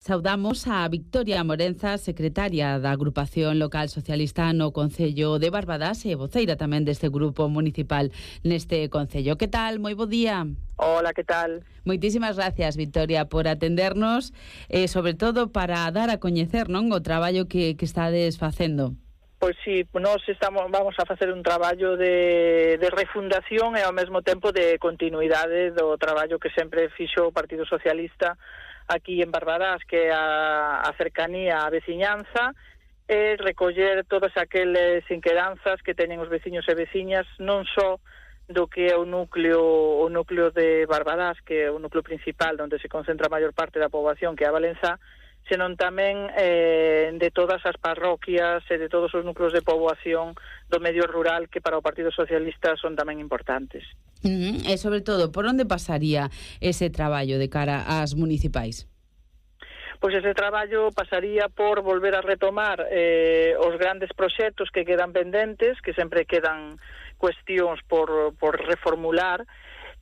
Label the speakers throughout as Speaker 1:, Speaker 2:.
Speaker 1: Saudamos a Victoria Morenza, secretaria da Agrupación Local Socialista no Concello de Barbadas e voceira tamén deste grupo municipal neste Concello. Que tal? Moi bo día.
Speaker 2: Hola, que tal?
Speaker 1: Moitísimas gracias, Victoria, por atendernos e, sobre todo, para dar a coñecer, non, o traballo que estades facendo.
Speaker 2: Pois sí, nós vamos a facer un traballo de refundación e ao mesmo tempo de continuidade do traballo que sempre fixo o Partido Socialista aquí en Barbadas, que é a cercanía á veciñanza e recoller todas aqueles inquedanzas que teñen os veciños e veciñas, non só do que é o núcleo de Barbadas, que é o núcleo principal onde se concentra a maior parte da poboación, que é a Valenzá, senón tamén de todas as parroquias e de todos os núcleos de poboación do medio rural que para o Partido Socialista son tamén importantes.
Speaker 1: E, sobre todo, por onde pasaría ese traballo de cara ás municipais?
Speaker 2: Pois ese traballo pasaría por volver a retomar os grandes proxectos que quedan pendentes, que sempre quedan cuestións por reformular,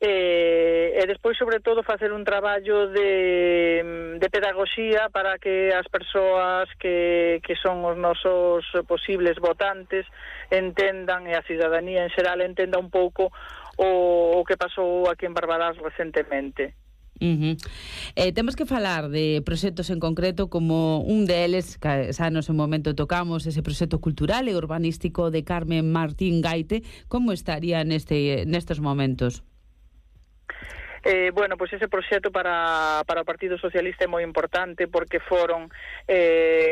Speaker 2: e despois, sobre todo, facer un traballo de pedagogía para que as persoas que son os nosos posibles votantes entendan, e a cidadanía en xeral entenda un pouco o que pasou aquí en Barbadas recentemente.
Speaker 1: Temos que falar de proxectos en concreto, como un deles, que xa no seu momento tocamos, ese proxecto cultural e urbanístico de Carmen Martín Gaite. Como estaría nestes momentos?
Speaker 2: Bueno, pois ese proxecto para o Partido Socialista é moi importante, porque foron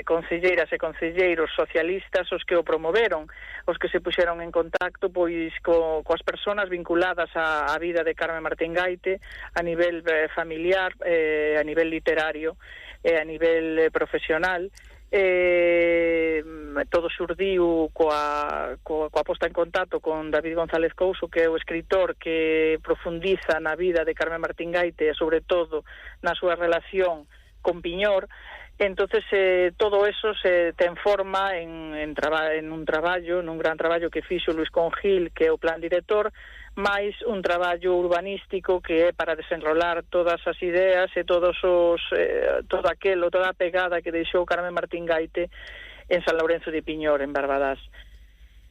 Speaker 2: concelleiras e concelleiros socialistas os que o promoveron, os que se puxeron en contacto pois coas persoas vinculadas á vida de Carmen Martín Gaite a nivel familiar, a nivel literario e a nivel profesional. Todo xurdiu coa posta en contacto con David González Couso, que é o escritor que profundiza na vida de Carmen Martín Gaite e, sobre todo, na súa relación con Piñor. Entonces todo eso se ten forma en un gran traballo que fixo Luis Congil, que é o plan director, máis un traballo urbanístico que é para desenrolar todas as ideas e toda a pegada que deixou Carmen Martín Gaite en San Lourenzo de Piñor, en Barbadas.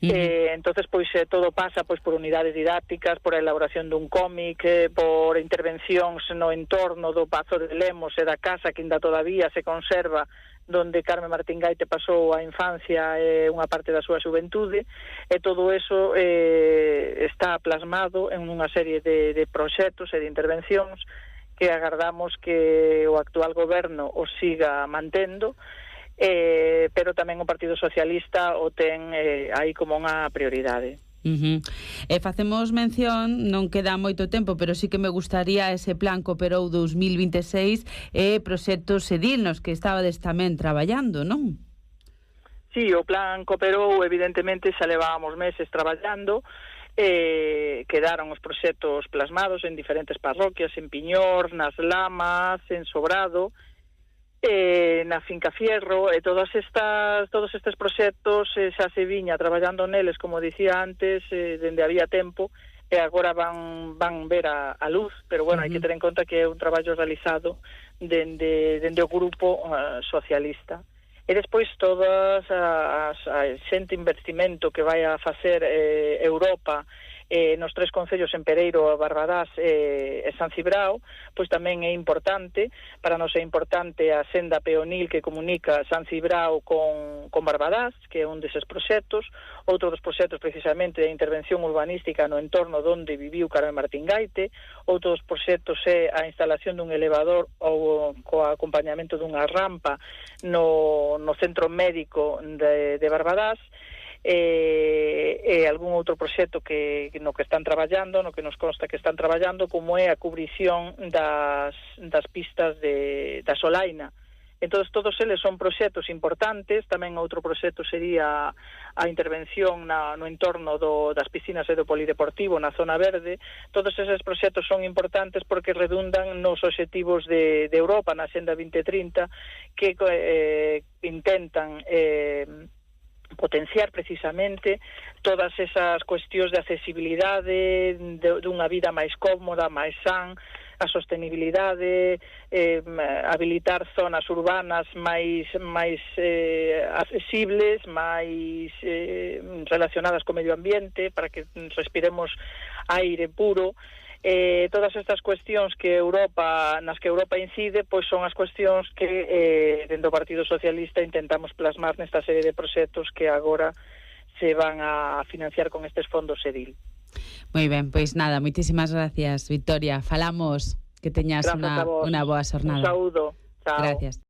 Speaker 2: Entonces, pois todo pasa por unidades didácticas, por a elaboración dun cómic, por intervencións no entorno do Pazo de Lemos e da casa que ainda todavía se conserva, donde Carmen Martín Gaite pasou a infancia e unha parte da súa xuventude, e todo eso está plasmado en unha serie de proxectos e de intervencións que agardamos que o actual goberno os siga mantendo, pero tamén o Partido Socialista o ten aí como unha prioridade.
Speaker 1: Facemos mención, non queda moito tempo, pero sí que me gustaría ese plan Cooperou 2026 e proxectos Edil nos que estabades tamén traballando, non?
Speaker 2: Sí, o plan Cooperou, evidentemente, xa levábamos meses traballando, quedaron os proxectos plasmados en diferentes parroquias, en Piñor, nas Lamas, en Sobrado, na Finca Fierro, e todos estes proxectos xa se viña traballando neles, como dicía antes, dende había tempo, e agora van ver a luz, pero bueno, hai que ter en conta que é un traballo realizado dende o grupo socialista. E despois todas a xente investimento que vai a facer Europa nos tres concellos, en Pereiro, Barbadas e San Cibrao, pois tamén é importante. Para nós é importante a senda peonil que comunica San Cibrao con Barbadas, que é un deses proxectos. Outro dos proxectos, precisamente, de intervención urbanística no entorno onde viviu Carmen Martín Gaite. Outro dos proxectos é a instalación dun elevador ou co acompañamento dunha rampa no centro médico de Barbadas. E algún outro proxecto no que están traballando, no que nos consta que están traballando, como é a cubrición das pistas da Solaina. Entón, todos eles son proxectos importantes. Tamén outro proxecto sería a intervención no entorno das piscinas e do polideportivo na zona verde. Todos eses proxectos son importantes porque redundan nos obxectivos de Europa, na Xenda 2030, que intentan potenciar precisamente todas esas cuestións de accesibilidade, dunha vida máis cómoda, máis san, a sostenibilidade, habilitar zonas urbanas máis accesibles, máis relacionadas co medio ambiente, para que respiremos aire puro. Todas estas cuestións nas que Europa incide, pois son as cuestións que dentro do Partido Socialista intentamos plasmar nesta serie de proxectos que agora se van a financiar con estes fondos EDIL.
Speaker 1: Moi ben, pois nada, moitísimas gracias, Victoria. Falamos, que teñas unha boa xornada.
Speaker 2: Un saúdo. Chao.
Speaker 1: Gracias.